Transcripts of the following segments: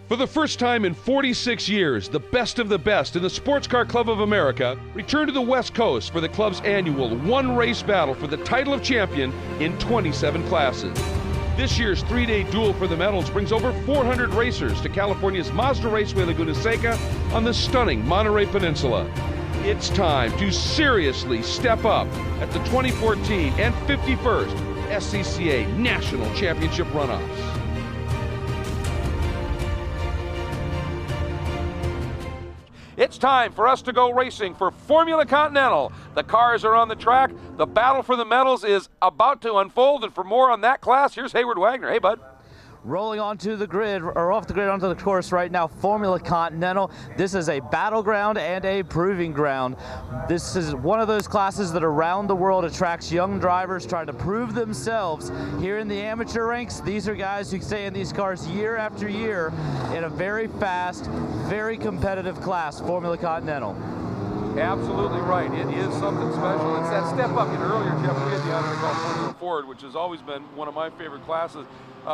For the first time in 46 years, the best of the best in the Sports Car Club of America return to the West Coast for the club's annual one-race battle for the title of champion in 27 classes. This year's three-day duel for the medals brings over 400 racers to California's Mazda Raceway Laguna Seca on the stunning Monterey Peninsula. It's time to seriously step up at the 2014 and 51st SCCA National Championship Runoffs. It's time for us to go racing for Formula Continental. The cars are on the track. The battle for the medals is about to unfold, and for more on that class, here's Hayward Wagner. Hey, bud. Rolling onto the grid, or off the grid onto the course right now, Formula Continental. This is a battleground and a proving ground. This is one of those classes that around the world attracts young drivers trying to prove themselves. Here in the amateur ranks, these are guys who stay in these cars year after year in a very fast, very competitive class, Formula Continental. Absolutely right. It is something special. It's that step up. Earlier, Jeff, we had the honor to call Formula Ford, which has always been one of my favorite classes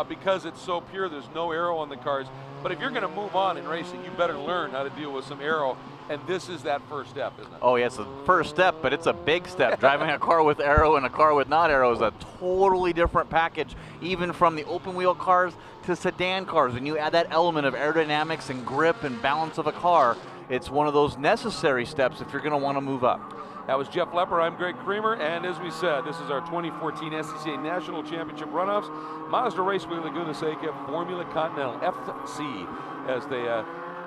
because it's so pure. There's no aero on the cars. But if you're going to move on in racing, you better learn how to deal with some aero. And this is that first step, isn't it? Oh, yeah, it's the first step, but it's a big step. Driving a car with aero and a car with not aero is a totally different package, even from the open wheel cars to sedan cars. When you add that element of aerodynamics and grip and balance of a car, it's one of those necessary steps if you're going to want to move up. That was Jeff Lepper. I'm Greg Creamer, and as we said, this is our 2014 SCCA National Championship Runoffs. Mazda Raceway Laguna Seca Formula Continental, FC, as they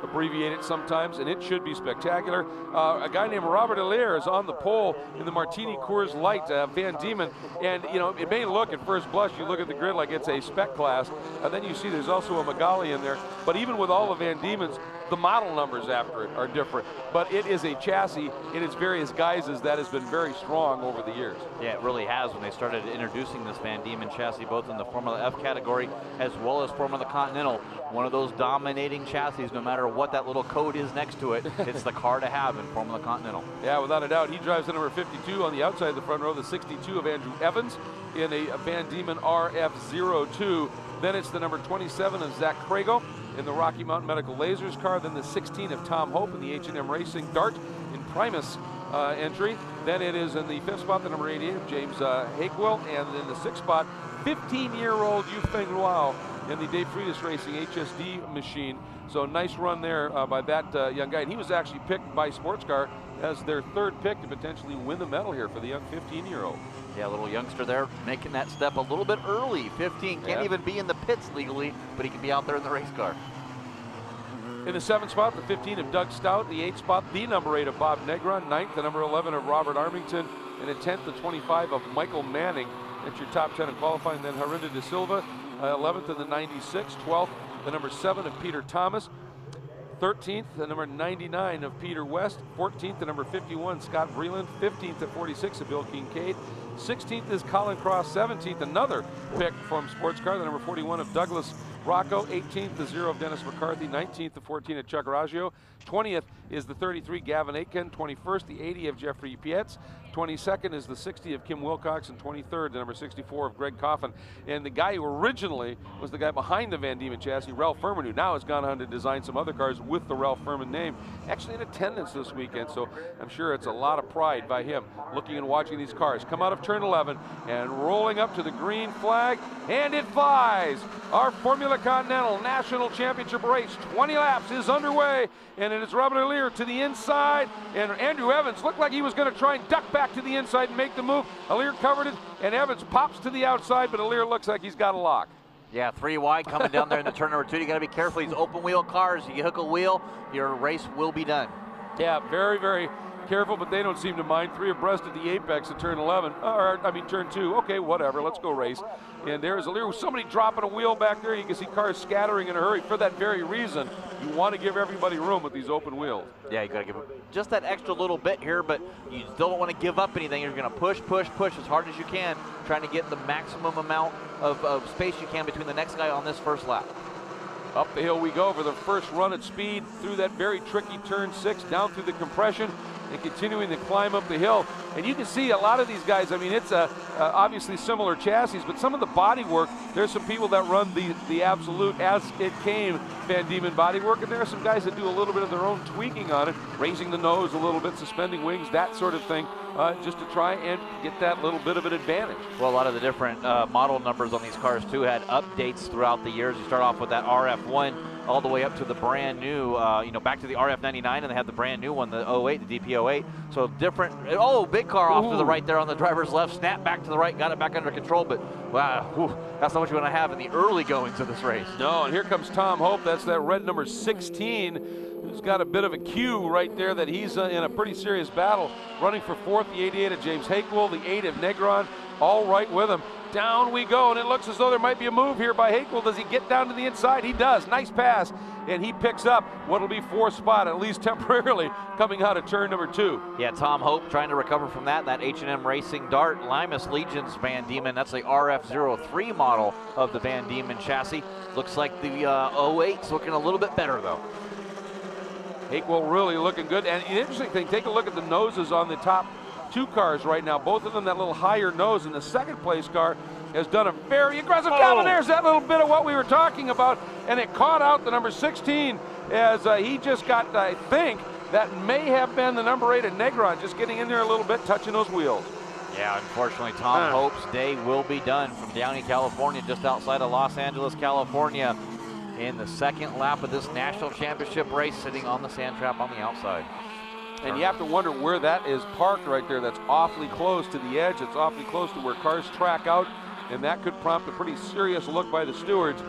abbreviate it sometimes, and it should be spectacular. A guy named Robert Allaire is on the pole in the Martini Coors Light Van Diemen, and you know, it may look at first blush, you look at the grid like it's a spec class, and then you see there's also a Magali in there, but even with all the Van Diemens, the model numbers after it are different, but it is a chassis in its various guises that has been very strong over the years. Yeah, it really has. When they started introducing this Van Diemen chassis, both in the Formula F category as well as Formula Continental, one of those dominating chassis, no matter what that little code is next to it, it's the car to have in Formula Continental. Yeah, without a doubt. He drives the number 52 on the outside of the front row, the 62 of Andrew Evans in a Van Diemen RF02. Then it's the number 27 of Zach Crago in the Rocky Mountain Medical Lasers car. Then the 16 of Tom Hope in the H&M Racing Dart in Primus entry. Then it is in the 5th spot, the number 88 of James Hakewell. And in the 6th spot, 15-year-old Yufeng Luo in the Dave Freitas Racing HSD machine. So nice run there by that young guy. And he was actually picked by Sports Car as their third pick to potentially win the medal here for the young 15-year-old. Yeah, a little youngster there making that step a little bit early. 15, can't even be in the pits legally, but he can be out there in the race car. In the 7th spot, the 15 of Doug Stout. The 8th spot, the number 8 of Bob Negron. 9th, the number 11 of Robert Armington. And the 10th, the 25 of Michael Manning. That's your top 10 in qualifying. Then Harinda De Silva, 11th in the 96. 12th, the number 7 of Peter Thomas. 13th, the number 99 of Peter West. 14th, the number 51, Scott Vreeland. 15th at 46 of Bill Kincaid. 16th is Colin Cross. 17th, another pick from Sports Car, the number 41 of Douglas Rocco. 18th, the 0 of Dennis McCarthy. 19th, the 14 of Chuck Raggio. 20th is the 33 Gavin Aitken. 21st, the 80 of Jeffrey Pietz. 22nd is the 60 of Kim Wilcox, and 23rd, the number 64 of Greg Coffin. And the guy who originally was the guy behind the Van Diemen chassis, Ralph Furman, who now has gone on to design some other cars with the Ralph Furman name, actually in attendance this weekend. So I'm sure it's a lot of pride by him looking and watching these cars come out of turn 11 and rolling up to the green flag, and it flies. Our Formula Continental National Championship race, 20 laps, is underway, and it is Robert Allaire to the inside, and Andrew Evans looked like he was going to try and duck back to the inside and make the move. Allaire covered it, and Evans pops to the outside, but Allaire looks like he's got a lock. Yeah, 3 wide coming down there in the turn number 2. You got to be careful. These open wheel cars, you hook a wheel, your race will be done. Yeah, very, very careful, but they don't seem to mind. 3 abreast at the apex of turn 11, or I mean turn 2. Okay, whatever, let's go race. And there's Allaire with somebody dropping a wheel back there. You can see cars scattering in a hurry. For that very reason, you want to give everybody room with these open wheels. Yeah, you got to give just that extra little bit here, but you still don't want to give up anything. You're going to push, push, push as hard as you can, trying to get the maximum amount of space you can between the next guy on this first lap. Up the hill we go for the first run at speed through that very tricky turn 6, down through the compression, and continuing to climb up the hill. And you can see a lot of these guys, I mean, it's obviously similar chassis, but some of the body work, there's some people that run the absolute as it came Van Diemen body work, and there are some guys that do a little bit of their own tweaking on it, raising the nose a little bit, suspending wings, that sort of thing, just to try and get that little bit of an advantage. Well, a lot of the different model numbers on these cars too had updates throughout the years. You start off with that RF1 all the way up to the brand new, back to the RF99, and they had the brand new one, the 08, the DP08. So different. Oh, big car off to the right there on the driver's left. Snap back to the right, got it back under control. But wow, that's not what you want to have in the early goings of this race. No, and here comes Tom Hope. That's that red number 16, who's got a bit of a cue right there that he's in a pretty serious battle. Running for fourth, the 88 of James Hakewell, the 8 of Negron, all right with him. Down we go, and it looks as though there might be a move here by Hakewell. Does he get down to the inside? He does. Nice pass, and he picks up what'll be fourth spot, at least temporarily, coming out of turn number 2. Yeah, Tom Hope trying to recover from that H&M Racing Dart Limas Legion's Van Diemen. That's the RF03 model of the Van Diemen chassis. Looks like the 08's looking a little bit better, though. Hakewell really looking good, and the interesting thing, take a look at the noses on the top 2 cars right now. Both of them that little higher nose, and the second place car has done a very aggressive job, and there's that little bit of what we were talking about, and it caught out the number 16 as he just got, I think, that may have been the number 8 of Negron, just getting in there a little bit, touching those wheels. Yeah, unfortunately, Tom Hope's day will be done from Downey, California, just outside of Los Angeles, California, in the second lap of this national championship race, sitting on the sand trap on the outside. And you have to wonder where that is parked right there. That's awfully close to the edge. It's awfully close to where cars track out, and that could prompt a pretty serious look by the stewards.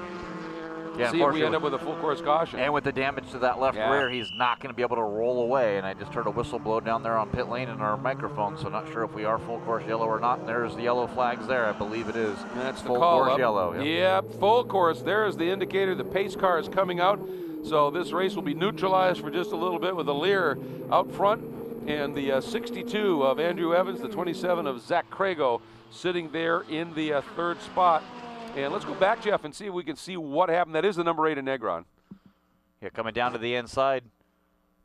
Yeah, see if we end up with a full course caution. And with the damage to that left rear, he's not going to be able to roll away. And I just heard a whistle blow down there on pit lane in our microphone, so not sure if we are full course yellow or not. And there's the yellow flags there. I believe it is. That's the full call course up. Yellow. Yep, full course. There is the indicator. The pace car is coming out. So this race will be neutralized for just a little bit with a Lear out front. And the 62 of Andrew Evans, the 27 of Zach Crago, sitting there in the third spot. And let's go back, Jeff, and see if we can see what happened. That is the number 8 of Negron. Yeah, coming down to the inside.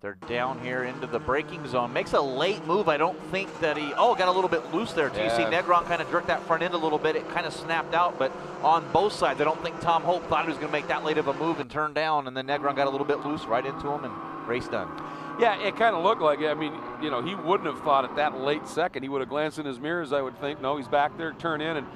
They're down here into the braking zone. Makes a late move. I don't think that he, got a little bit loose there. You see Negron kind of jerked that front end a little bit. It kind of snapped out, but on both sides, I don't think Tom Hope thought he was going to make that late of a move and turn down, and then Negron got a little bit loose right into him, and race done. Yeah, it kind of looked like it. I mean, he wouldn't have thought at that late second. He would have glanced in his mirrors, I would think. No, he's back there, turn in, and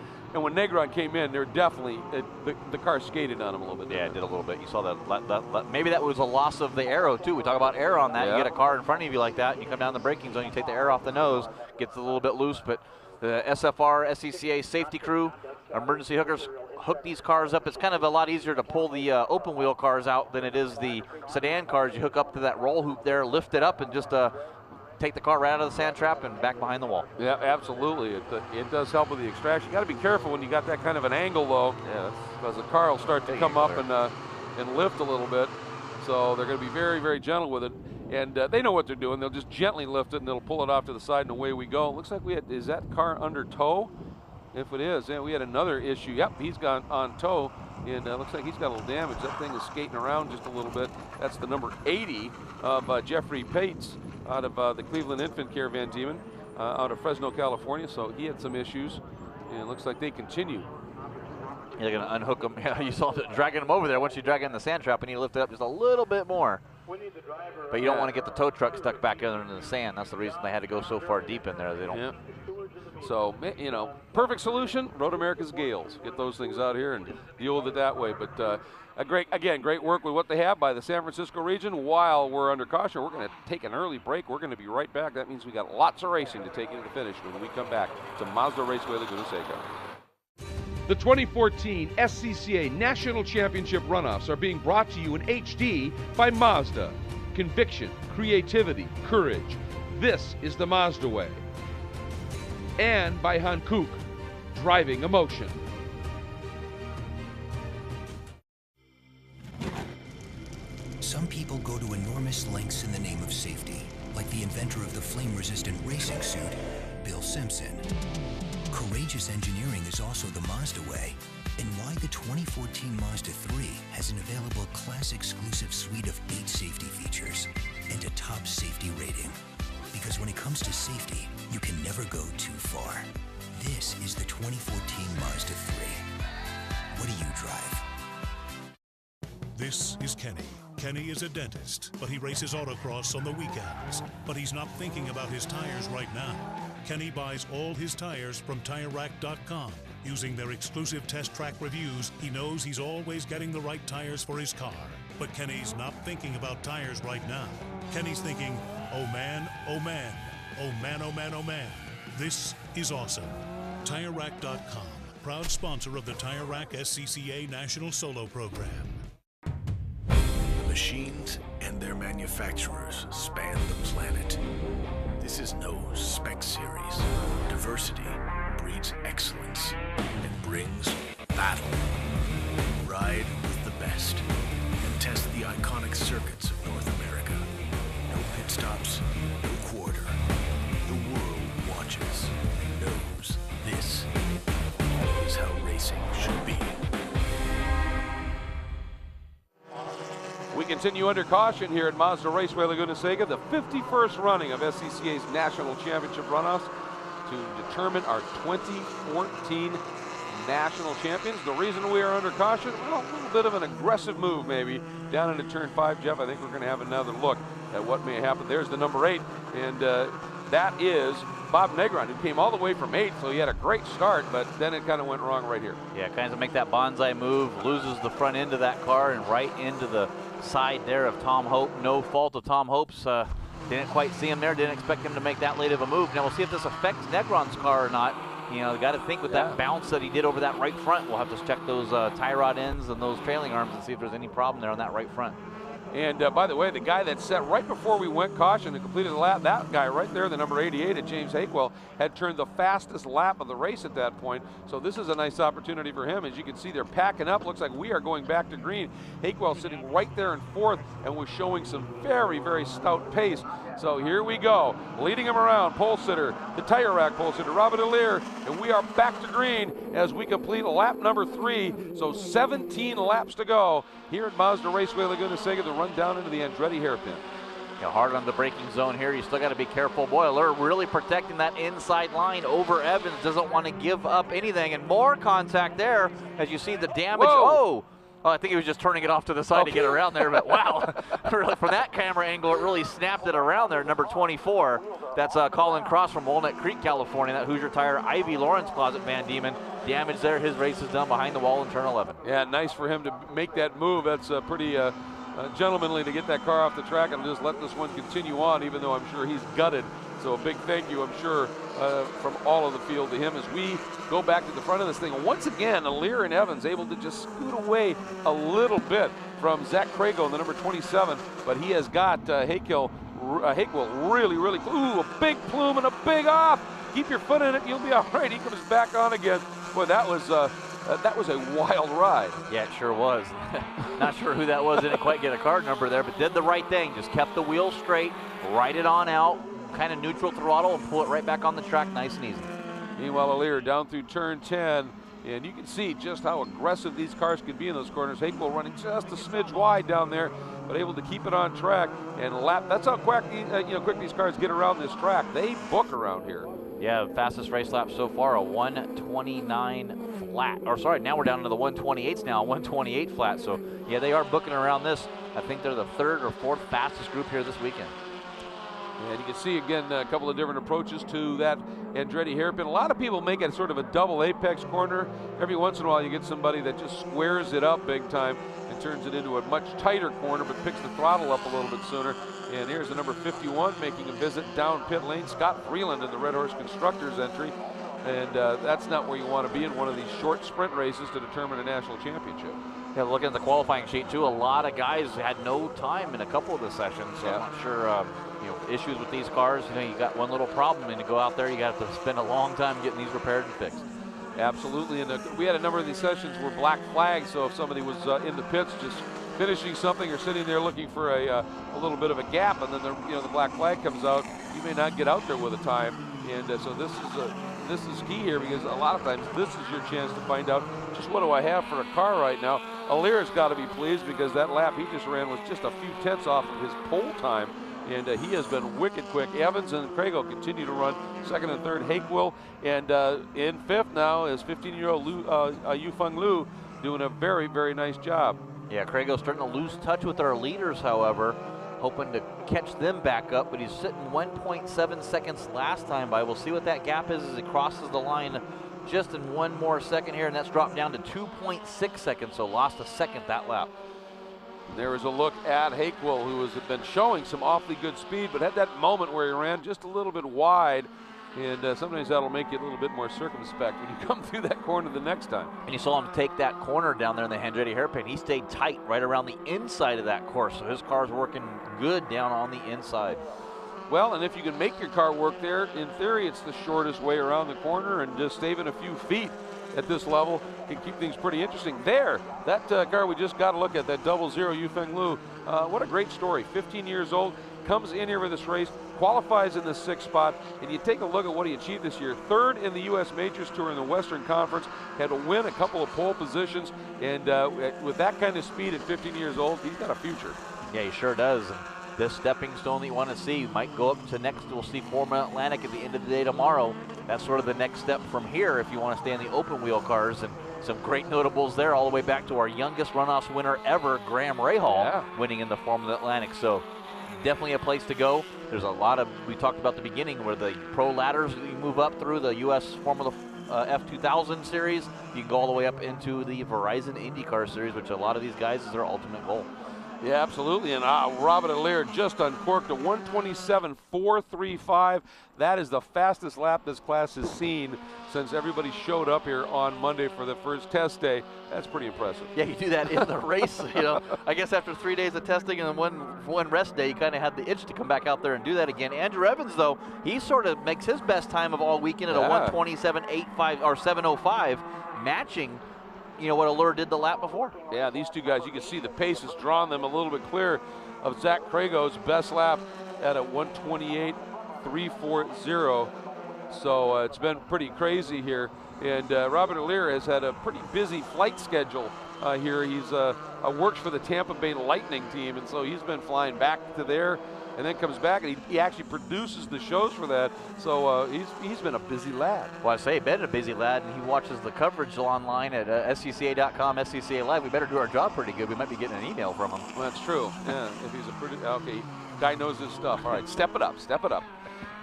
when Negron came in, they're definitely, the car skated on him a little bit. Yeah, it did a little bit. You saw that. Maybe that was a loss of the aero, too. We talk about air on that. Yeah. You get a car in front of you like that, and you come down the braking zone, you take the air off the nose, gets a little bit loose, but the SFR, SCCA safety crew, emergency hookers, hook these cars up. It's kind of a lot easier to pull the open wheel cars out than it is the sedan cars. You hook up to that roll hoop there, lift it up, and just take the car right out of the sand trap and back behind the wall. Yeah, absolutely. It does help with the extraction. You got to be careful when you got that kind of an angle, though, because the car will start to come up and lift a little bit. So they're going to be very, very gentle with it. And they know what they're doing. They'll just gently lift it, and they'll pull it off to the side, and away we go. It looks like is that car under tow? If it is, we had another issue. Yep, he's gone on tow, and looks like he's got a little damage. That thing is skating around just a little bit. That's the number 80 of Jeffrey Pates out of the Cleveland Infant Care Van Diemen out of Fresno, California. So he had some issues, and it looks like they continue. You're going to unhook him. Yeah, you saw it dragging him over there. Once you drag in the sand trap, you need to lift it up just a little bit more. But you don't want to get the tow truck stuck back in the sand. That's the reason they had to go so far deep in there. They don't. Yep. So, perfect solution, Road America's Gales. Get those things out here and deal with it that way. But great work with what they have by the San Francisco region. While we're under caution, we're going to take an early break. We're going to be right back. That means we got lots of racing to take into the finish when we come back to Mazda Raceway Laguna Seca. The 2014 SCCA National Championship Runoffs are being brought to you in HD by Mazda. Conviction, creativity, courage. This is the Mazda way. And by Hankook, driving emotion. Some people go to enormous lengths in the name of safety, like the inventor of the flame-resistant racing suit, Bill Simpson. Courageous engineering is also the Mazda way, and why the 2014 Mazda 3 has an available class-exclusive suite of 8 safety features and a top safety rating. Because when it comes to safety, you can never go too far. This is the 2014 Mazda 3. What do you drive? This is Kenny. Kenny is a dentist, but he races autocross on the weekends. But he's not thinking about his tires right now. Kenny buys all his tires from TireRack.com. Using their exclusive test track reviews, he knows he's always getting the right tires for his car. But Kenny's not thinking about tires right now. Kenny's thinking, oh man, oh man, oh man, oh man, oh man. This is awesome. TireRack.com, proud sponsor of the Tire Rack SCCA National Solo Program. Machines and their manufacturers span the planet. This is no spec series. Diversity breeds excellence and brings battle. Ride with the best and test the iconic circuits of North America. No pit stops, no quarter. The world watches and knows this is how racing should be. We continue under caution here at Mazda Raceway Laguna Seca, the 51st running of SCCA's National Championship Runoffs to determine our 2014 national champions. The reason we are under caution, well, a little bit of an aggressive move maybe down into turn 5, Jeff. I think we're going to have another look at what may happen. There's the number 8, and that is Bob Negron, who came all the way from 8, so he had a great start, but then it kind of went wrong right here. Yeah, kind of make that bonsai move, loses the front end of that car and right into the side there of Tom Hope. No fault of Tom Hope's. Didn't quite see him there, didn't expect him to make that late of a move. Now we'll see if this affects Negron's car or not. You know, got to think with that bounce that he did over that right front, we'll have to check those tie rod ends and those trailing arms and see if there's any problem there on that right front. And by the way, the guy that set right before we went caution and completed the lap, that guy right there, the number 88 at James Hakewell, had turned the fastest lap of the race at that point. So this is a nice opportunity for him. As you can see, they're packing up. Looks like we are going back to green. Hakewell sitting right there in 4th and was showing some very, very stout pace. So here we go, leading him around, pole sitter, the Tire Rack pole sitter, Robert Allier, and we are back to green as we complete lap number 3. So 17 laps to go here at Mazda Raceway Laguna Seca, the run down into the Andretti hairpin. Yeah, hard on the braking zone here. You still got to be careful. Boy, Allier really protecting that inside line over Evans. Doesn't want to give up anything. And more contact there as you see the damage. Whoa. Oh, I think he was just turning it off to the side to get around there, but wow. Really, from that camera angle, it really snapped it around there. Number 24, that's Colin Cross from Walnut Creek, California. That Hoosier Tire Ivy Lawrence Closet Van Diemen. Damage there. His race is done behind the wall in turn 11. Yeah, nice for him to make that move. That's pretty gentlemanly to get that car off the track and just let this one continue on, even though I'm sure he's gutted. So a big thank you, I'm sure, from all of the field to him as we go back to the front of this thing. And once again, Allier and Evans able to just scoot away a little bit from Zach Crago, the number 27, but he has got Hakewell really, really, ooh, a big plume and a big off. Keep your foot in it, you'll be all right. He comes back on again. Boy, that was a wild ride. Yeah, it sure was. Not sure who that was, didn't quite get a card number there, but did the right thing. Just kept the wheel straight, ride it on out, kind of neutral throttle and pull it right back on the track nice and easy. Meanwhile, Allier down through turn 10, and you can see just how aggressive these cars can be in those corners. Hakewell running just a smidge wide down there, but able to keep it on track and lap. That's how quick, quick these cars get around this track. They book around here. Yeah, fastest race lap so far, a 129 flat. Or sorry, now we're down to the 128s now, 128 flat. So yeah, they are booking around this. I think they're the 3rd or 4th fastest group here this weekend. And you can see again a couple of different approaches to that Andretti hairpin. A lot of people make it sort of a double apex corner. Every once in a while you get somebody that just squares it up big time and turns it into a much tighter corner but picks the throttle up a little bit sooner. And here's the number 51 making a visit down pit lane, Scott Freeland in the Red Horse Constructors entry. And that's not where you want to be in one of these short sprint races to determine a national championship. Yeah, looking at the qualifying sheet too, a lot of guys had no time in a couple of the sessions. So I'm not sure, issues with these cars. You got one little problem, and to go out there, you got to spend a long time getting these repaired and fixed. Absolutely, and we had a number of these sessions were black flags, so if somebody was in the pits just finishing something or sitting there looking for a little bit of a gap, and then the black flag comes out, you may not get out there with a time. And so this is key here, because a lot of times this is your chance to find out just what do I have for a car right now. Allier's got to be pleased because that lap he just ran was just a few tenths off of his pole time. and he has been wicked quick. Evans and Crago continue to run second and third. Hakewill, and in fifth now is 15-year-old Yufeng Liu, doing a very, very nice job. Yeah, Crago's starting to lose touch with our leaders, however, hoping to catch them back up, but he's sitting 1.7 seconds last time by. We'll see what that gap is as he crosses the line just in one more second here, and that's dropped down to 2.6 seconds, so lost a second that lap. There is a look at Hakewill, who has been showing some awfully good speed, but had that moment where he ran just a little bit wide, and sometimes that'll make you a little bit more circumspect when you come through that corner the next time. And you saw him take that corner down there in the Andretti hairpin. He stayed tight right around the inside of that course, so his car's working good down on the inside. Well, and if you can make your car work there, in theory, it's the shortest way around the corner, and just saving a few feet at this level can keep things pretty interesting. There, that car we just got to look at, that 00 Yufeng Liu, what a great story. 15 years old, comes in here for this race, qualifies in the 6th spot, and you take a look at what he achieved this year. 3rd in the U.S. Majors Tour in the Western Conference, had to win a couple of pole positions, and with that kind of speed at 15 years old, he's got a future. Yeah, he sure does. And this stepping stone that you want to see might go up to next. We'll see Formula Atlantic at the end of the day tomorrow. That's sort of the next step from here if you want to stay in the open wheel cars. And some great notables there, all the way back to our youngest Runoffs winner ever, Graham Rahal, winning in the Formula Atlantic. So definitely a place to go. There's a lot of, we talked about at the beginning, where the pro ladders, you move up through the U.S. Formula F2000 series. You can go all the way up into the Verizon IndyCar series, which a lot of these guys is their ultimate goal. Yeah, absolutely. And Robert Allaire just uncorked a 127.435. That is the fastest lap this class has seen since everybody showed up here on Monday for the first test day. That's pretty impressive. Yeah, you do that in the race. You know, I guess after 3 days of testing and one rest day, you kind of had the itch to come back out there and do that again. Andrew Evans, though, he sort of makes his best time of all weekend at a 127.85 or 7:05, matching, you know, what Allure did the lap before. Yeah, these two guys, you can see the pace has drawn them a little bit clear of Zach Crago's best lap at a 128.340. So it's been pretty crazy here. And Robert Allaire has had a pretty busy flight schedule here. He's works for the Tampa Bay Lightning team, and so he's been flying back to there and then comes back, and he actually produces the shows for that. So he's been a busy lad. Well, I say, been a busy lad, and he watches the coverage online at SCCA.com, SCCA Live. We better do our job pretty good. We might be getting an email from him. Well, that's true. Yeah, if he's a pretty, okay, guy knows his stuff. All right, step it up, step it up.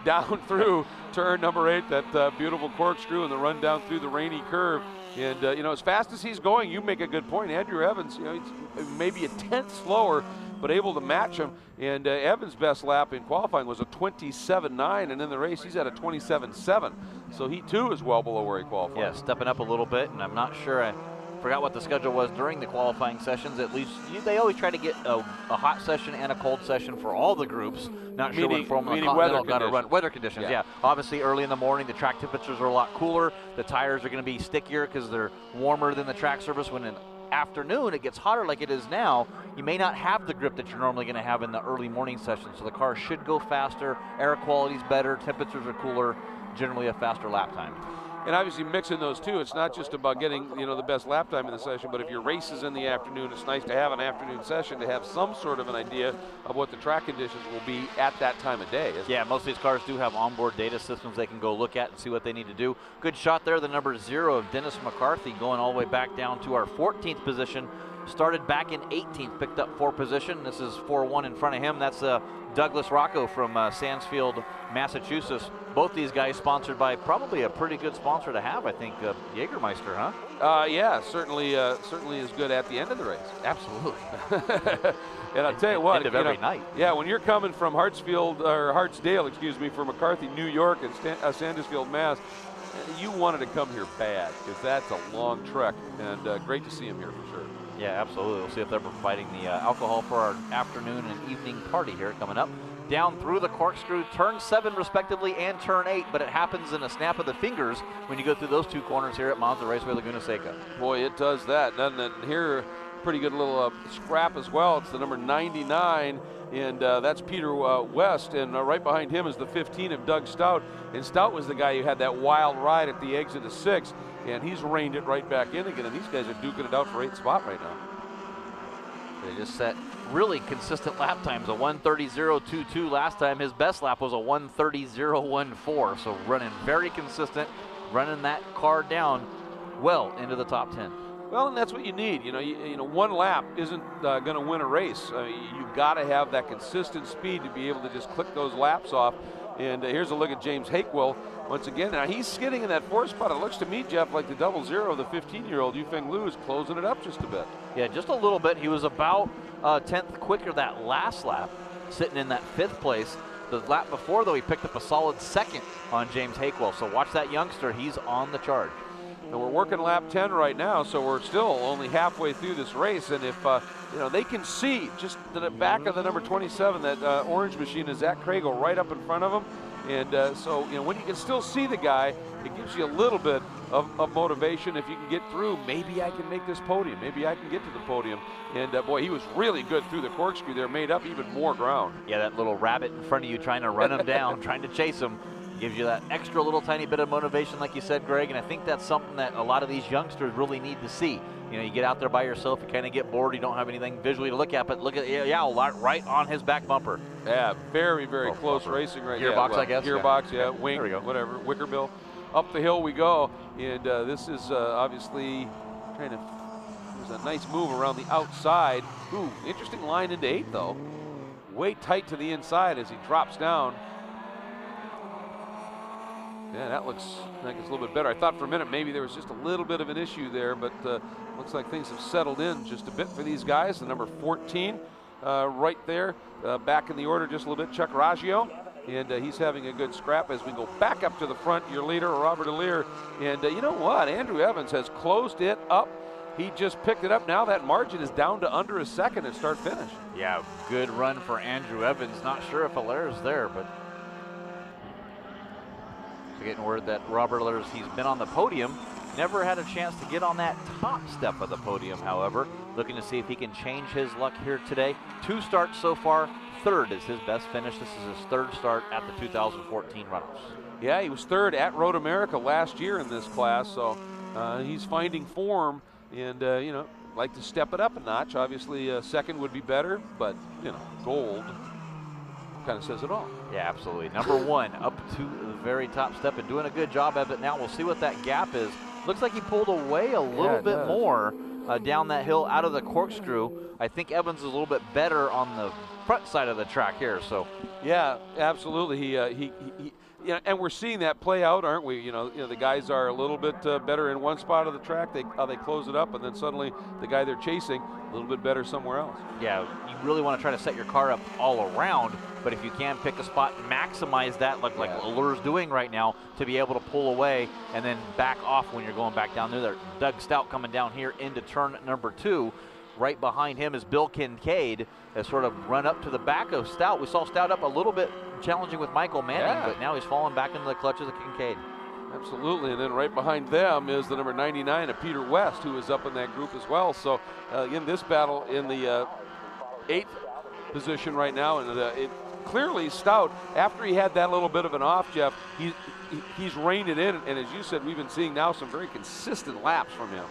Down through turn number 8, that beautiful corkscrew, and the run down through the rainy curve. And, you know, as fast as he's going, you make a good point. Andrew Evans, you know, he's maybe a tenth slower, but able to match him. And Evans' best lap in qualifying was a 27.9, and in the race he's at a 27.7. So he too is well below where he qualified. Yeah, stepping up a little bit, and I'm not sure, I forgot what the schedule was during the qualifying sessions. At least they always try to get a hot session and a cold session for all the groups. Not sure when Formula Continental got to run. Weather conditions, yeah. Obviously early in the morning, the track temperatures are a lot cooler. The tires are going to be stickier because they're warmer than the track surface. When in afternoon it gets hotter like it is now, you may not have the grip that you're normally going to have in the early morning session. So the car should go faster, air quality's better, temperatures are cooler, generally a faster lap time. And obviously mixing those two, it's not just about getting, you know, the best lap time in the session, but if your race is in the afternoon, it's nice to have an afternoon session to have some sort of an idea of what the track conditions will be at that time of day. Yeah, most of these cars do have onboard data systems they can go look at and see what they need to do. Good shot there, the number 0 of Dennis McCarthy, going all the way back down to our 14th position. Started back in 18th, picked up 4 position. This is 4-1 in front of him. That's Douglas Rocco from Sandsfield, Massachusetts. Both these guys sponsored by probably a pretty good sponsor to have, I think, Jägermeister, huh? Yeah, certainly is good at the end of the race. Absolutely. And I'll tell you what, end of every night. Yeah, when you're coming from Hartsdale, excuse me, from McCarthy, New York, and Sandusfield, Mass, you wanted to come here bad because that's a long trek, and great to see him here for sure. Yeah, absolutely. We'll see if they're providing the alcohol for our afternoon and evening party here coming up. Down through the corkscrew, turn 7 respectively and turn 8, but it happens in a snap of the fingers when you go through those 2 corners here at Monza Raceway Laguna Seca. Boy, it does that, doesn't it? And here, pretty good little scrap as well. It's the number 99, and that's Peter West, and right behind him is the 15 of Doug Stout. And Stout was the guy who had that wild ride at the exit of 6, and he's reined it right back in again, and these guys are duking it out for 8th spot right now. They just set really consistent lap times, a 1:30.022 last time. His best lap was a 1:30.014, so running very consistent, running that car down well into the top 10. Well, and that's what you need. You know, one lap isn't going to win a race. You've got to have that consistent speed to be able to just click those laps off. And here's a look at James Hakewell once again. Now he's skidding in that 4th spot. It looks to me, Jeff, like the 00, the 15-year-old Yufeng Liu is closing it up just a bit. Yeah, just a little bit. He was about 10th quicker that last lap, sitting in that 5th place. The lap before, though, he picked up a solid 2nd on James Hakewell. So watch that youngster. He's on the charge. And we're working lap 10 right now, so we're still only halfway through this race. And if you know, they can see just the back of the number 27, that orange machine, is Zach Kragle right up in front of him. And so, you know, when you can still see the guy, it gives you a little bit of motivation. If you can get through, maybe I can make this podium. Maybe I can get to the podium. And boy, he was really good through the corkscrew there, made up even more ground. Yeah, that little rabbit in front of you trying to run him down, trying to chase him, gives you that extra little tiny bit of motivation, like you said, Greg. And I think that's something that a lot of these youngsters really need to see. You know, you get out there by yourself, you kind of get bored, you don't have anything visually to look at, but look at, right on his back bumper. Yeah, very, very close racing right now. Gearbox, I guess. Gearbox, yeah, wing, there we go. whatever, wicker bill. Up the hill we go, and this is obviously trying to, there's a nice move around the outside. Ooh, interesting line into 8 though. Way tight to the inside as he drops down. Yeah, that looks like it's a little bit better. I thought for a minute maybe there was just a little bit of an issue there, but looks like things have settled in just a bit for these guys. The number 14 right there, back in the order just a little bit, Chuck Raggio. And he's having a good scrap as we go back up to the front. Your leader, Robert Allaire. And you know what? Andrew Evans has closed it up. He just picked it up. Now that margin is down to under a second at start finish. Yeah, good run for Andrew Evans. Not sure if Allaire's there, but getting word that Robert Allaire's, he's been on the podium. Never had a chance to get on that top step of the podium, however. Looking to see if he can change his luck here today. 2 starts so far. 3rd is his best finish. This is his 3rd start at the 2014 Runoffs. Yeah, he was 3rd at Road America last year in this class, so he's finding form, and you know, like to step it up a notch. Obviously, 2nd would be better, but you know, gold kind of says it all. Yeah, absolutely. Number 1 up to the very top step and doing a good job of it now. We'll see what that gap is. Looks like he pulled away a little bit more down that hill out of the corkscrew. I think Evans is a little bit better on the front side of the track here. So yeah, absolutely. He yeah, and we're seeing that play out, aren't we? You know, the guys are a little bit better in one spot of the track. They close it up, and then suddenly the guy they're chasing a little bit better somewhere else. Yeah, you really want to try to set your car up all around, but if you can pick a spot, maximize that, like Allaire's doing right now, to be able to pull away and then back off when you're going back down there. Doug Stout coming down here into turn number 2. Right behind him is Bill Kincaid, has sort of run up to the back of Stout. We saw Stout up a little bit challenging with Michael Manning, but now he's falling back into the clutches of Kincaid. Absolutely, and then right behind them is the number 99 of Peter West, who is up in that group as well. So in this battle in the 8th position right now, and clearly Stout, after he had that little bit of an off, Jeff, he's reined it in, and as you said, we've been seeing now some very consistent laps from him.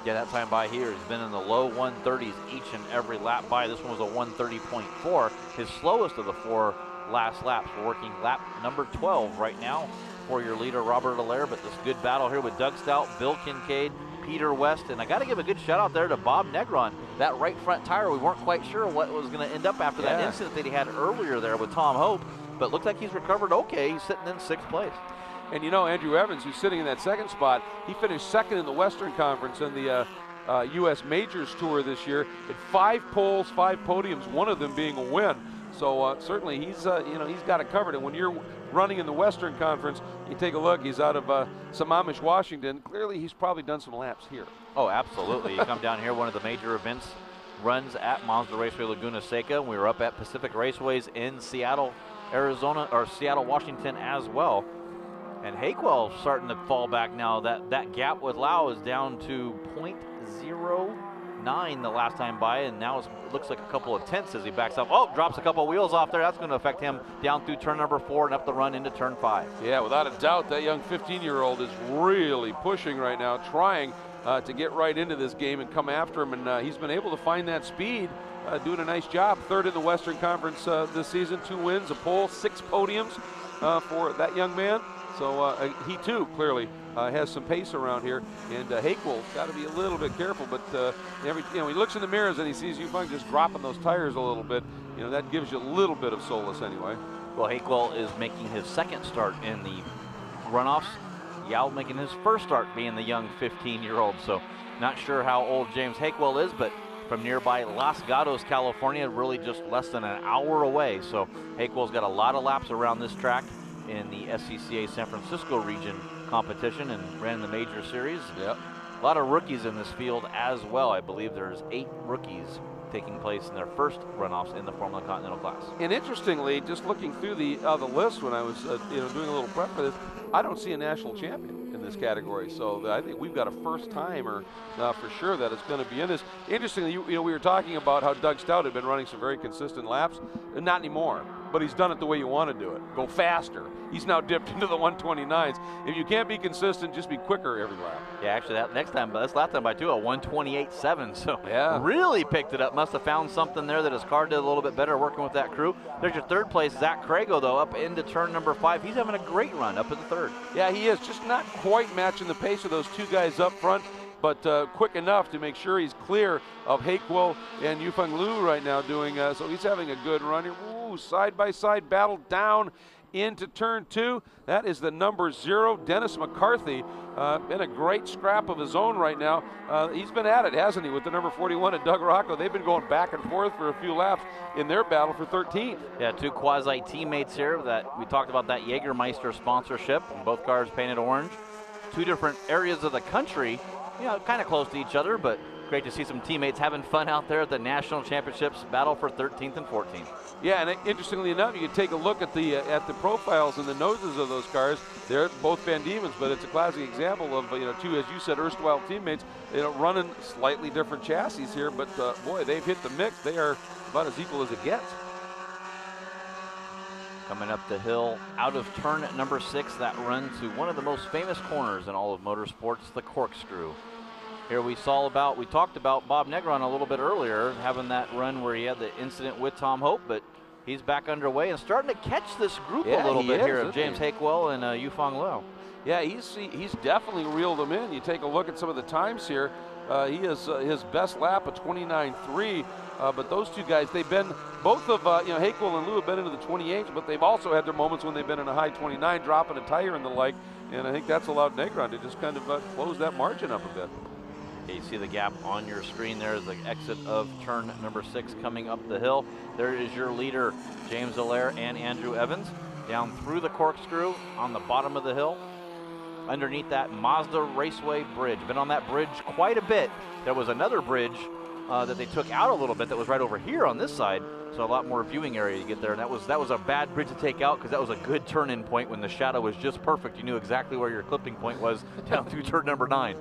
Yeah, that time by here has been in the low 130s each and every lap by. This one was a 130.4. His slowest of the 4 last laps. We're working lap number 12 right now for your leader, Robert Allaire. But this good battle here with Doug Stout, Bill Kincaid, Peter West. And I got to give a good shout out there to Bob Negron. That right front tire, we weren't quite sure what was going to end up after that incident that he had earlier there with Tom Hope. But looks like he's recovered okay. He's sitting in 6th place. And you know, Andrew Evans, who's sitting in that 2nd spot, he finished 2nd in the Western Conference in the U.S. Majors Tour this year. At 5 poles, 5 podiums, one of them being a win. So certainly he's he's got it covered. And when you're running in the Western Conference, you take a look. He's out of Sammamish, Washington. Clearly, he's probably done some laps here. Oh, absolutely. You come down here, one of the major events runs at Mazda Raceway Laguna Seca. We were up at Pacific Raceways in Seattle, Arizona, or Seattle, Washington as well. And Hakewell starting to fall back now. That gap with Lau is down to 0.09 the last time by, and now it looks like a couple of tenths as he backs up. Oh, drops a couple of wheels off there. That's going to affect him down through turn number 4 and up the run into turn 5. Yeah, without a doubt, that young 15-year-old is really pushing right now, trying to get right into this game and come after him, and he's been able to find that speed, doing a nice job. Third in the Western Conference this season, 2 wins, a pole, 6 podiums for that young man. So he too clearly has some pace around here, and Hakewell's got to be a little bit careful. But he looks in the mirrors and he sees Yufeng just dropping those tires a little bit. That gives you a little bit of solace anyway. Well, Hakewell is making his second start in the runoffs. Yao making his first start being the young 15-year-old. So not sure how old James Hakewell is, but from nearby Los Gatos, California, really just less than an hour away. So Hakewell's got a lot of laps around this track in the SCCA San Francisco region competition and ran the major series. Yep. A lot of rookies in this field as well. I believe there's 8 rookies taking place in their first runoffs in the Formula Continental class. And interestingly, just looking through the list when I was doing a little prep for this, I don't see a national champion in this category. So I think we've got a first timer for sure that is going to be in this. Interestingly, we were talking about how Doug Stout had been running some very consistent laps. Not anymore, but he's done it the way you want to do it. Go faster. He's now dipped into the 129s. If you can't be consistent, just be quicker every lap. Yeah, actually that last time by 2, a 128.7. So yeah, really picked it up. Must have found something there that his car did a little bit better working with that crew. There's your third place, Zach Crago, though, up into turn number 5. He's having a great run up in the third. Yeah, he is. Just not quite matching the pace of those 2 guys up front, but quick enough to make sure he's clear of Hakewell and Yufeng Liu right now doing, so he's having a good run here. Ooh, side-by-side battle down into turn 2. That is the number 0, Dennis McCarthy, in a great scrap of his own right now. He's been at it, hasn't he, with the number 41 and Doug Rocco. They've been going back and forth for a few laps in their battle for 13th. Yeah, 2 quasi-teammates here. That we talked about that Jägermeister sponsorship, and both cars painted orange. 2 different areas of the country, kind of close to each other, but great to see some teammates having fun out there at the national championships battle for 13th and 14th. Yeah, and interestingly enough, you can take a look at the profiles and the noses of those cars. They're both Van Diemen's, but it's a classic example of 2, as you said, erstwhile teammates. Running slightly different chassis here, but boy, they've hit the mix. They are about as equal as it gets. Coming up the hill out of turn number 6, that run to one of the most famous corners in all of motorsports, the corkscrew. Here we talked about Bob Negron a little bit earlier, having that run where he had the incident with Tom Hope, but he's back underway and starting to catch this group a little bit here of James Hakewell and Yufeng Liu. Yeah, he's definitely reeled them in. You take a look at some of the times here. He has his best lap of 29.3, but those 2 guys, they've been, both of Hakewell and Liu have been into the 28s, but they've also had their moments when they've been in a high 29, dropping a tire and the like, and I think that's allowed Negron to just kind of close that margin up a bit. You see the gap on your screen there is the exit of turn number 6 coming up the hill. There is your leader, James Allaire and Andrew Evans, down through the corkscrew on the bottom of the hill. Underneath that Mazda Raceway Bridge. Been on that bridge quite a bit. There was another bridge that they took out a little bit that was right over here on this side, so a lot more viewing area to get there. And that was a bad bridge to take out because that was a good turn-in point when the shadow was just perfect. You knew exactly where your clipping point was down through turn number 9.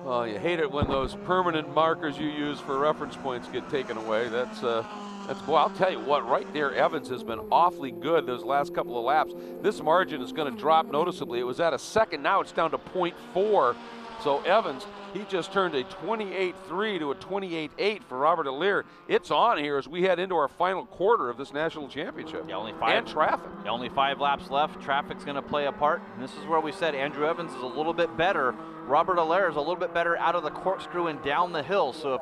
Well, you hate it when those permanent markers you use for reference points get taken away. That's well, I'll tell you what, right there, Evans has been awfully good those last couple of laps. This margin is going to drop noticeably. It was at a second, now it's down to 0.4. So Evans, he just turned a 28.3 to a 28.8 for Robert Allaire. It's on here as we head into our final quarter of this national championship. Yeah, only 5. And traffic. Yeah, only 5 laps left. Traffic's going to play a part. And this is where we said Andrew Evans is a little bit better. Robert Allaire is a little bit better out of the corkscrew and down the hill. So if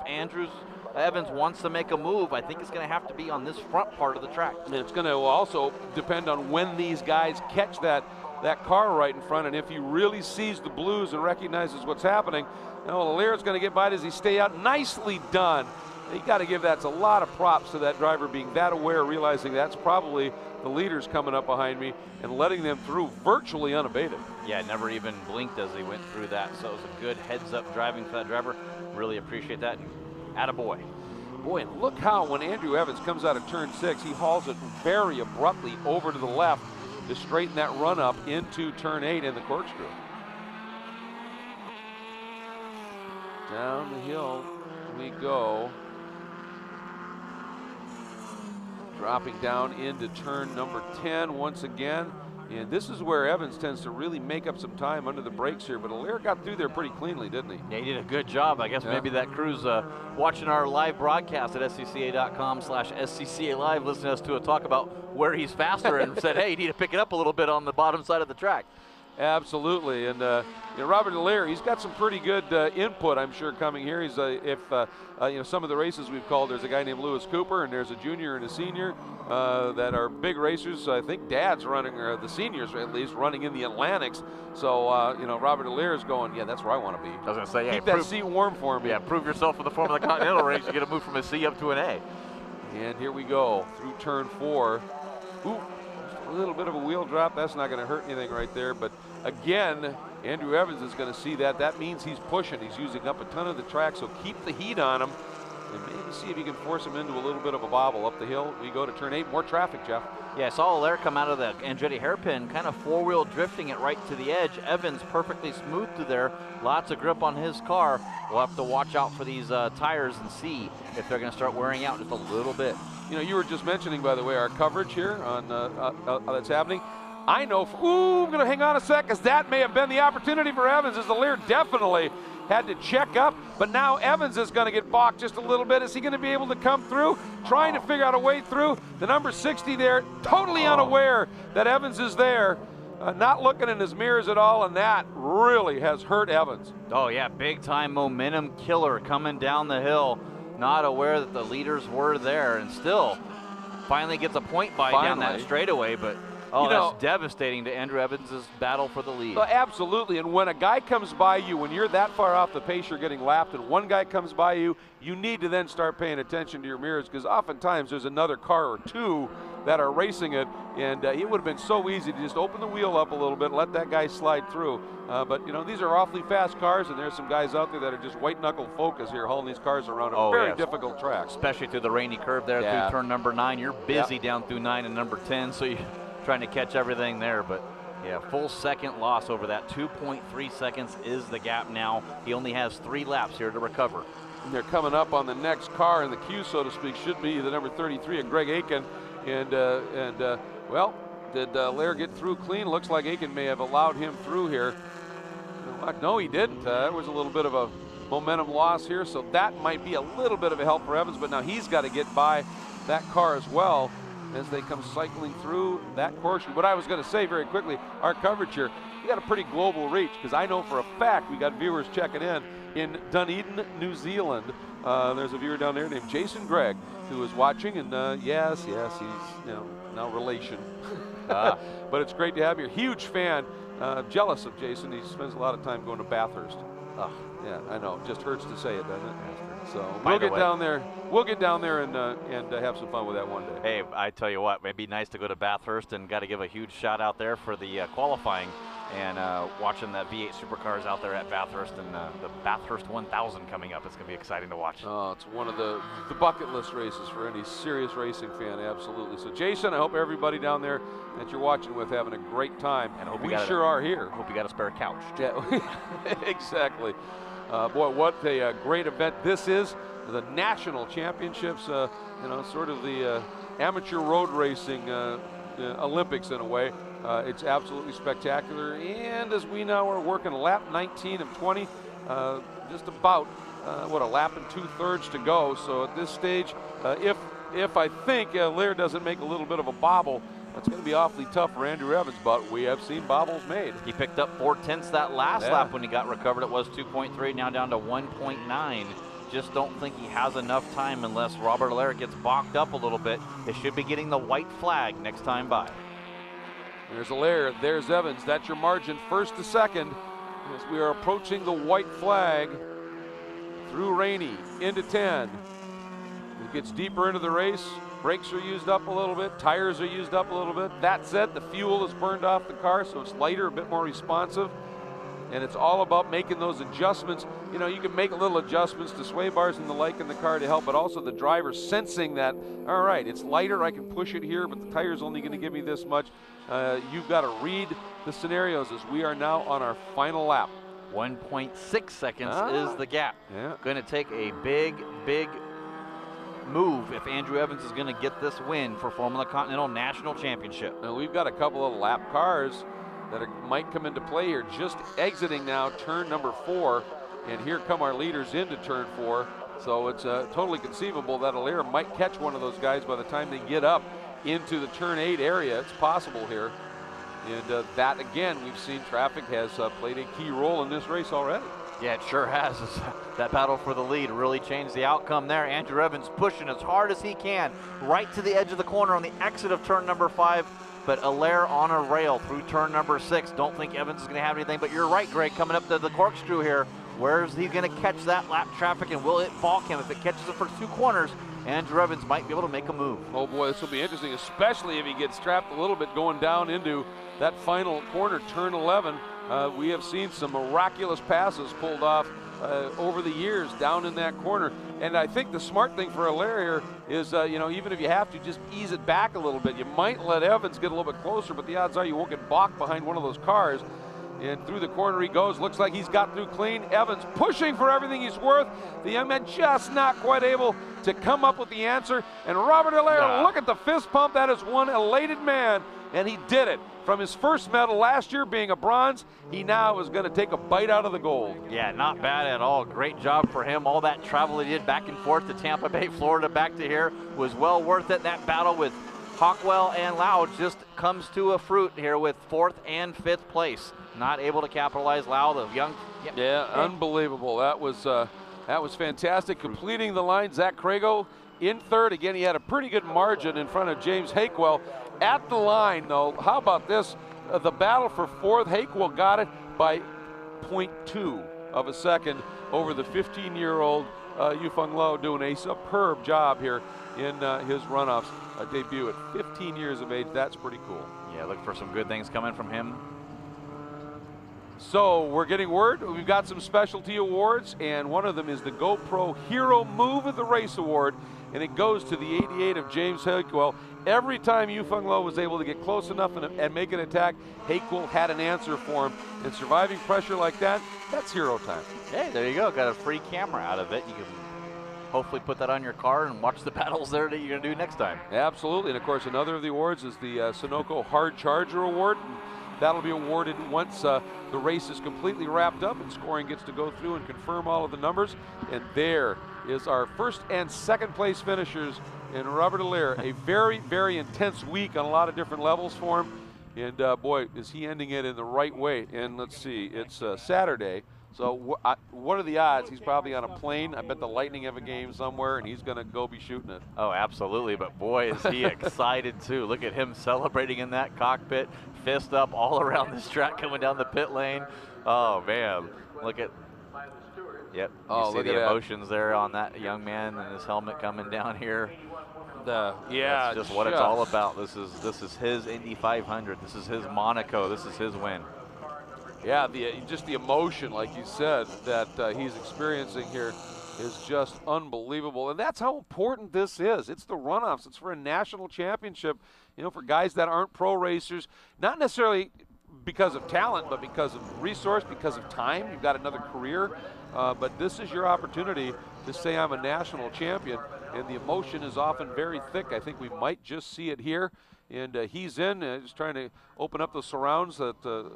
Evans wants to make a move, I think it's going to have to be on this front part of the track. And it's going to also depend on when these guys catch that car right in front, and if he really sees the blues and recognizes what's happening, Allaire's going to get by. Does he stay out? Nicely done. You got to give a lot of props to that driver being that aware, realizing that's probably the leaders coming up behind me and letting them through virtually unabated. Yeah, never even blinked as he went through that. So it was a good heads-up driving for that driver. Really appreciate that. Attaboy. Boy, and look how when Andrew Evans comes out of turn 6, he hauls it very abruptly over to the left to straighten that run up into turn 8 in the corkscrew. Down the hill we go. Dropping down into turn number 10 once again. And this is where Evans tends to really make up some time under the brakes here, but Allaire got through there pretty cleanly, didn't he? Yeah, he did a good job. I guess maybe that crew's watching our live broadcast at scca.com/SCCA Live, listening to us to talk about where he's faster and said, hey, you need to pick it up a little bit on the bottom side of the track. Absolutely, and Robert Allaire, he's got some pretty good input, I'm sure, coming here. He's some of the races we've called, there's a guy named Lewis Cooper, and there's a junior and a senior that are big racers. I think Dad's running, or the seniors at least, running in the Atlantics. So Robert Allaire is going, yeah, that's where I want to be. I was going to say, yeah, keep that seat warm for me. Yeah, prove yourself for the Formula Continental race. You get to move from a C up to an A. And here we go through turn 4. Ooh. A little bit of a wheel drop. That's not going to hurt anything right there. But again, Andrew Evans is going to see that. That means he's pushing. He's using up a ton of the track, so keep the heat on him. And maybe see if you can force him into a little bit of a bobble up the hill. We go to turn 8. More traffic, Jeff. Yeah, I saw Allaire come out of the Andretti hairpin, kind of four-wheel drifting it right to the edge. Evans perfectly smooth through there. Lots of grip on his car. We'll have to watch out for these tires and see if they're going to start wearing out just a little bit. You were just mentioning, by the way, our coverage here on that's happening. I know, I'm going to hang on a sec, because that may have been the opportunity for Evans, as Allaire definitely had to check up, but now Evans is going to get balked just a little bit. Is he going to be able to come through? Trying to figure out a way through. The number 60 there, totally unaware that Evans is there, not looking in his mirrors at all, and that really has hurt Evans. Oh yeah, big time momentum killer coming down the hill. Not aware that the leaders were there, and still finally gets a point by down that straightaway, but that's devastating to Andrew Evans' battle for the lead. Well, absolutely, and when a guy comes by you, when you're that far off the pace, you're getting lapped, and one guy comes by you, you need to then start paying attention to your mirrors, because oftentimes there's another car or two that are racing it, and it would have been so easy to just open the wheel up a little bit and let that guy slide through. But these are awfully fast cars, and there's some guys out there that are just white-knuckle focus here, hauling these cars around a very difficult track. Especially through the rainy curve there through turn number 9. You're busy down through 9 and number 10, so you're trying to catch everything there. But yeah, full second loss over that. 2.3 seconds is the gap now. He only has 3 laps here to recover. And they're coming up on the next car in the queue, so to speak, should be the number 33 of Greg Aiken. Well, did Allaire get through clean? Looks like Aiken may have allowed him through here. No, he didn't. That was a little bit of a momentum loss here, so that might be a little bit of a help for Evans, but now he's got to get by that car as well as they come cycling through that course. What I was going to say very quickly, our coverage here, we got a pretty global reach, because I know for a fact we got viewers checking in Dunedin, New Zealand. There's a viewer down there named Jason Gregg who is watching, and yes, he's now relation. But it's great to have you. Huge fan. Jealous of Jason. He spends a lot of time going to Bathurst. Yeah, I know. Just hurts to say it, doesn't it? So we'll get down there. We'll get down there and have some fun with that one day. Hey, I tell you what, it'd be nice to go to Bathurst, and got to give a huge shout out there for the qualifying and watching that V8 supercars out there at Bathurst, and the Bathurst 1000 coming up. It's going to be exciting to watch. Oh, it's one of the bucket list races for any serious racing fan, absolutely. So, Jason, I hope everybody down there that you're watching with having a great time. And we sure are here. Hope you got a spare couch. Yeah, exactly. Boy, what a great event this is. The national championships, sort of the amateur road racing Olympics in a way. It's absolutely spectacular. And as we now are working lap 19 of 20, just about, a lap and 2/3 to go. So at this stage, if I think Allaire doesn't make a little bit of a bobble, that's going to be awfully tough for Andrew Evans, but we have seen bobbles made. He picked up 4/10 that last lap when he got recovered. It was 2.3, now down to 1.9. Just don't think he has enough time unless Robert Allaire gets balked up a little bit. They should be getting the white flag next time by. There's Allaire, there's Evans. That's your margin, first to second, as we are approaching the white flag through Rainey into 10. It gets deeper into the race. Brakes are used up a little bit. Tires are used up a little bit. That said, the fuel is burned off the car, so it's lighter, a bit more responsive. And it's all about making those adjustments. You can make little adjustments to sway bars and the like in the car to help, but also the driver sensing that, all right, it's lighter, I can push it here, but the tire's only going to give me this much. You've got to read the scenarios as we are now on our final lap. 1.6 seconds is the gap. Going to take a big move if Andrew Evans is going to get this win for Formula Continental National Championship. Now we've got a couple of lap cars that might come into play here. Just exiting now turn number 4, and here come our leaders into turn 4. So it's totally conceivable that Allaire might catch one of those guys by the time they get up into the turn 8 area. It's possible here. And that, again, we've seen traffic has played a key role in this race already. Yeah, it sure has. That battle for the lead really changed the outcome there. Andrew Evans pushing as hard as he can right to the edge of the corner on the exit of turn number 5. But Allaire on a rail through turn number 6. Don't think Evans is going to have anything, but you're right, Greg, coming up to the corkscrew here. Where is he going to catch that lap traffic, and will it balk him? If it catches the first 2 corners, Andrew Evans might be able to make a move. Oh boy, this will be interesting, especially if he gets trapped a little bit going down into that final corner, turn 11. We have seen some miraculous passes pulled off over the years down in that corner. And I think the smart thing for Allaire here is, even if you have to, just ease it back a little bit. You might let Evans get a little bit closer, but the odds are you won't get balked behind one of those cars. And through the corner he goes. Looks like he's got through clean. Evans pushing for everything he's worth. The young man just not quite able to come up with the answer. And Robert Allaire, look at the fist pump. That is one elated man. And he did it. From his first medal last year being a bronze, he now is going to take a bite out of the gold. Yeah, not bad at all. Great job for him. All that travel he did back and forth to Tampa Bay, Florida, back to here was well worth it. That battle with Hockwell and Lau just comes to a fruit here with 4th and 5th place. Not able to capitalize. Lau, the young. Yeah, unbelievable. That was fantastic. Completing the line, Zach Crago in 3rd. Again, he had a pretty good margin in front of James Hakewell. At the line, though, how about this? The battle for 4th, Hakewell got it by 0.2 of a second over the 15-year-old Yufeng Lo, doing a superb job here in his runoffs debut at 15 years of age. That's pretty cool. Yeah, look for some good things coming from him. So we're getting word. We've got some specialty awards, and one of them is the GoPro Hero Move of the Race Award, and it goes to the 88 of James Hakewell. Every time Yufeng Lo was able to get close enough and make an attack, Hakewell had an answer for him. And surviving pressure like that, that's hero time. Hey, there you go. Got a free camera out of it. You can hopefully put that on your car and watch the battles there that you're going to do next time. Absolutely. And, of course, another of the awards is the Sunoco Hard Charger Award. That'll be awarded once the race is completely wrapped up and scoring gets to go through and confirm all of the numbers. And there is our 1st and 2nd place finishers in Robert Allaire. A very, very intense week on a lot of different levels for him. And boy, is he ending it in the right way. And let's see, it's Saturday. So what are the odds? He's probably on a plane. I bet the Lightning have a game somewhere, and he's going to go be shooting it. Oh, absolutely. But boy, is he excited too. Look at him celebrating in that cockpit, fist up all around this track coming down the pit lane. Oh man, look at. Yep. You see the emotions there on that young man and his helmet coming down here. Yeah, that's just what it's all about. This is his Indy 500. This is his Monaco. This is his win. Yeah, just the emotion, like you said, that he's experiencing here is just unbelievable. And that's how important this is. It's the runoffs. It's for a national championship, for guys that aren't pro racers, not necessarily because of talent, but because of resource, because of time. You've got another career. But this is your opportunity to say I'm a national champion. And the emotion is often very thick. I think we might just see it here. And he's in, just trying to open up the surrounds. That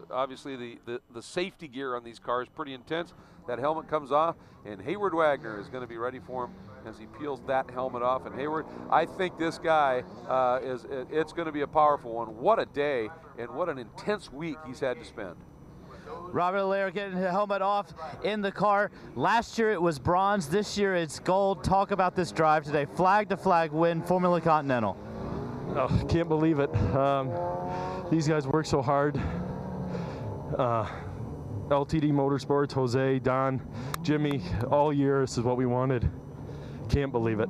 obviously the safety gear on these cars pretty intense. That helmet comes off, and Hayward Wagner is going to be ready for him as he peels that helmet off. And Hayward, I think this guy it's going to be a powerful one. What a day, and what an intense week he's had to spend. Robert Allaire getting the helmet off in the car. Last year it was bronze. This year it's gold. Talk about this drive today. Flag to flag win, Formula Continental. Oh, can't believe it. These guys work so hard. LTD Motorsports, Jose, Don, Jimmy, all year, this is what we wanted. Can't believe it.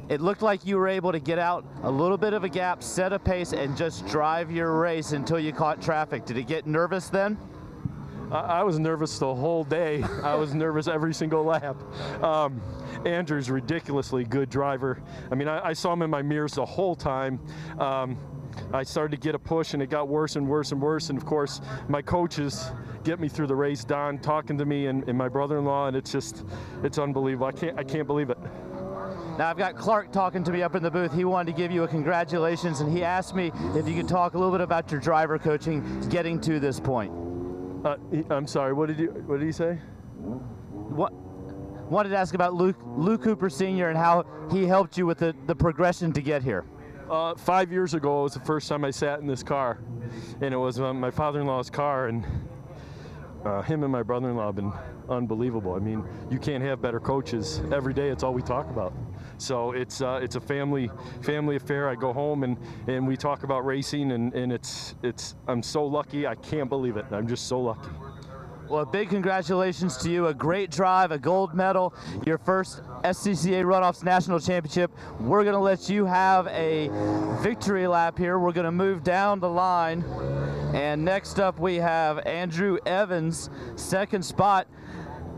It looked like you were able to get out a little bit of a gap, set a pace, and just drive your race until you caught traffic. Did it get nervous then? I was nervous the whole day. I was nervous every single lap. Andrew's a ridiculously good driver. I mean, I saw him in my mirrors the whole time. I started to get a push, and it got worse and worse and worse. And of course, my coaches get me through the race. Don talking to me and my brother-in-law, and it's unbelievable. I can't believe it. Now I've got Clark talking to me up in the booth. He wanted to give you a congratulations, and he asked me if you could talk a little bit about your driver coaching getting to this point. I'm sorry, what did he say? Wanted to ask about Luke Cooper Sr. and how he helped you with the progression to get here. 5 years ago, it was the first time I sat in this car, and it was my father-in-law's car, and him and my brother-in-law have been unbelievable. I mean, you can't have better coaches. Every day, it's all we talk about. So it's a family affair. I go home and we talk about racing, and I'm so lucky. I can't believe it. I'm just so lucky. Well, a big congratulations to you. A great drive, a gold medal, your first SCCA Runoffs National Championship. We're going to let you have a victory lap here. We're going to move down the line. And next up we have Andrew Evans, second spot.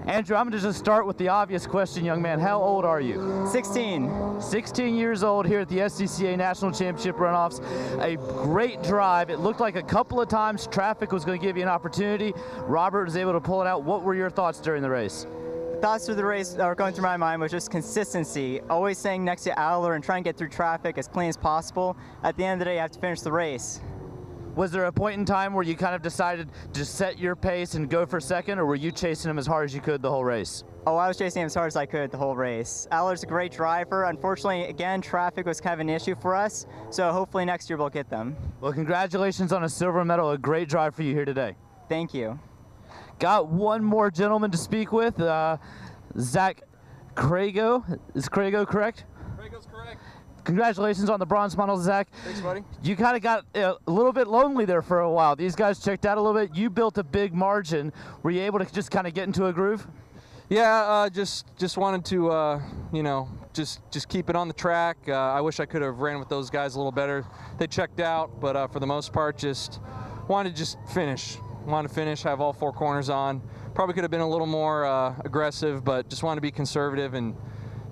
Andrew, I'm going to just start with the obvious question, young man. How old are you? 16. 16 years old here at the SCCA National Championship Runoffs. A great drive. It looked like a couple of times traffic was going to give you an opportunity. Robert was able to pull it out. What were your thoughts during the race? Thoughts through the race that were going through my mind was just consistency. Always staying next to Adler and trying to get through traffic as clean as possible. At the end of the day, you have to finish the race. Was there a point in time where you kind of decided to set your pace and go for second, or were you chasing him as hard as you could the whole race? Oh, I was chasing him as hard as I could the whole race. Adler's a great driver. Unfortunately, again, traffic was kind of an issue for us, so hopefully next year we'll get them. Well, congratulations on a silver medal. A great drive for you here today. Thank you. Got one more gentleman to speak with, Zach Crago. Is Crago correct? Crago's correct. Congratulations on the bronze medal, Zach. Thanks, buddy. You kind of got a little bit lonely there for a while. These guys checked out a little bit. You built a big margin. Were you able to just kind of get into a groove? Yeah, just wanted to, just keep it on the track. I wish I could have ran with those guys a little better. They checked out, but for the most part, just wanted to just finish. Wanted to finish, have all four corners on. Probably could have been a little more aggressive, but just wanted to be conservative, and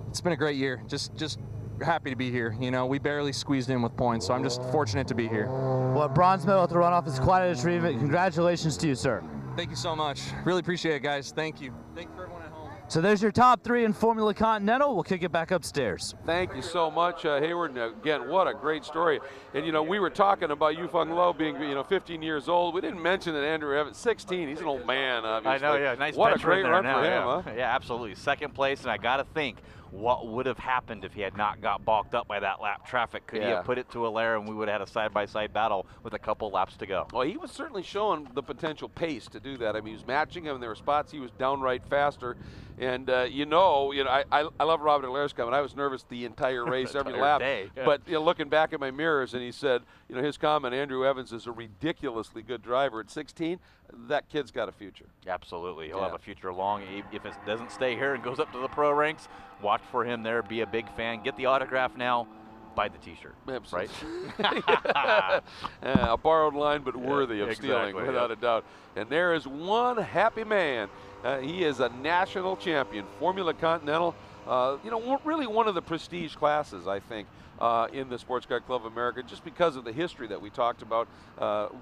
it's been a great year. Just happy to be here. You know, we barely squeezed in with points, so I'm just fortunate to be here. Well, a bronze medal at the runoff is quite an achievement. Congratulations to you, sir. Thank you so much. Really appreciate it, guys. Thank you. Thank you for everyone at home. So there's your top three in Formula Continental. We'll kick it back upstairs. Thank you so much, Hayward. And again, what a great story. And, we were talking about Yufeng Lo being, 15 years old. We didn't mention that Andrew Evans, 16. He's an old man, obviously. I know, yeah. Nice what a veteran great there run now, for him, yeah. huh? Yeah, absolutely. Second place, and I got to think, what would have happened if he had not got balked up by that lap traffic? Could he have put it to Allaire and we would have had a side-by-side battle with a couple laps to go? Well, he was certainly showing the potential pace to do that. I mean, he was matching him. There were spots he was downright faster. And, I love Robert Allaire's comment. I was nervous the entire race, every lap. Day. Yeah. But looking back at my mirrors, and he said, his comment, Andrew Evans is a ridiculously good driver at 16. That kid's got a future. Absolutely. He'll have a future long. If it doesn't stay here and goes up to the pro ranks, watch for him there. Be a big fan. Get the autograph now. Buy the T-shirt. Absolutely. Right? A borrowed line, but worthy of stealing, without a doubt. And there is one happy man. He is a national champion, Formula Continental. Really one of the prestige classes, I think, in the Sports Car Club of America, just because of the history that we talked about,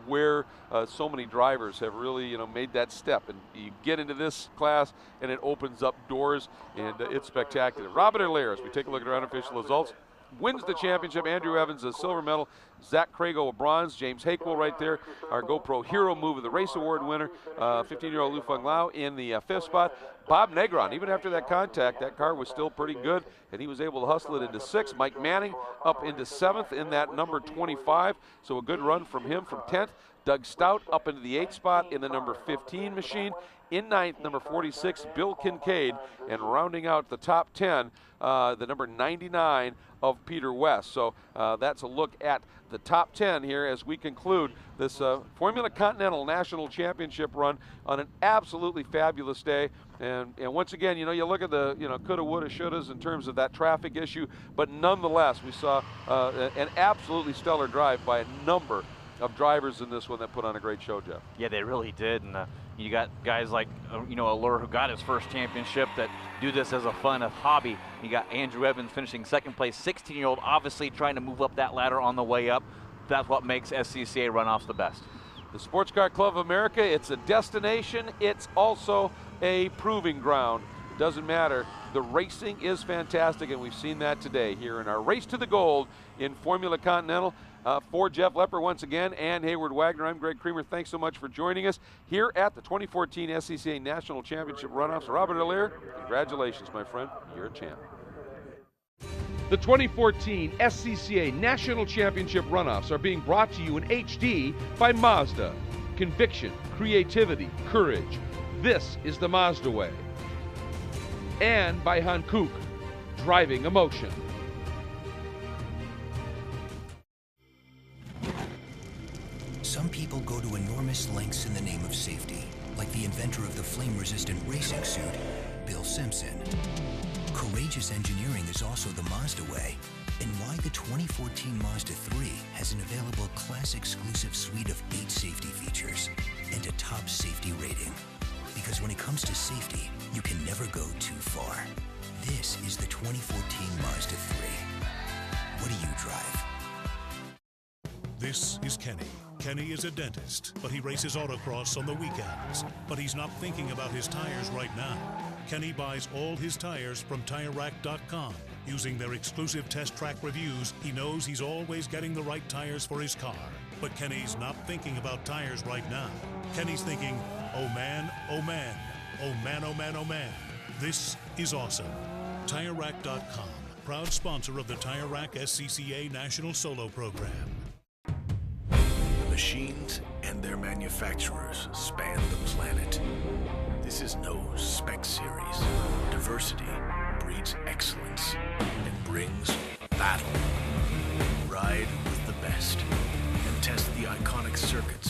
where so many drivers have really, made that step. And you get into this class, and it opens up doors, and it's spectacular. Robert Allaire, as we take a look at our unofficial results, wins the championship. Andrew Evans a silver medal, Zach Crago a bronze, James Hakewell right there, our GoPro Hero Move of the Race Award winner, 15-year-old Yufeng Lo in the fifth spot. Bob Negron, even after that contact, that car was still pretty good, and he was able to hustle it into sixth. Mike Manning up into seventh in that number 25, so a good run from him from 10th. Doug Stout up into the 8th spot in the number 15 machine. In 9th, number 46, Bill Kincaid, and rounding out the top 10, the number 99 of Peter West. So that's a look at the top 10 here as we conclude this Formula Continental National Championship run on an absolutely fabulous day. And once again, you look at the, coulda, woulda, shouldas in terms of that traffic issue, but nonetheless, we saw an absolutely stellar drive by a number of drivers in this one that put on a great show, Jeff. Yeah, they really did. And you got guys like, Allure, who got his first championship, that do this as a fun, a hobby. You got Andrew Evans finishing second place, 16-year-old, obviously trying to move up that ladder on the way up. That's what makes SCCA Runoffs the best. The Sports Car Club of America, it's a destination. It's also a proving ground. doesn't matter. The racing is fantastic, and we've seen that today here in our race to the gold in Formula Continental. For Jeff Lepper once again and Hayward Wagner, I'm Greg Creamer. Thanks so much for joining us here at the 2014 SCCA National Championship Runoffs. Robert Allaire, congratulations, my friend. You're a champ. The 2014 SCCA National Championship Runoffs are being brought to you in HD by Mazda. Conviction, creativity, courage. This is the Mazda way. And by Hankook, driving emotion. Some people go to enormous lengths in the name of safety, like the inventor of the flame-resistant racing suit, Bill Simpson. Courageous engineering is also the Mazda way, and why the 2014 Mazda 3 has an available class-exclusive suite of 8 safety features and a top safety rating. Because when it comes to safety, you can never go too far. This is the 2014 Mazda 3. What do you drive? This is Kenny. Kenny is a dentist, but he races autocross on the weekends. But he's not thinking about his tires right now. Kenny buys all his tires from TireRack.com. Using their exclusive test track reviews, he knows he's always getting the right tires for his car. But Kenny's not thinking about tires right now. Kenny's thinking, oh man, oh man, oh man, oh man, oh man. This is awesome. TireRack.com, proud sponsor of the Tire Rack SCCA National Solo Program. Machines and their manufacturers span the planet. This is no spec series. Diversity breeds excellence and brings battle. Ride with the best and test the iconic circuits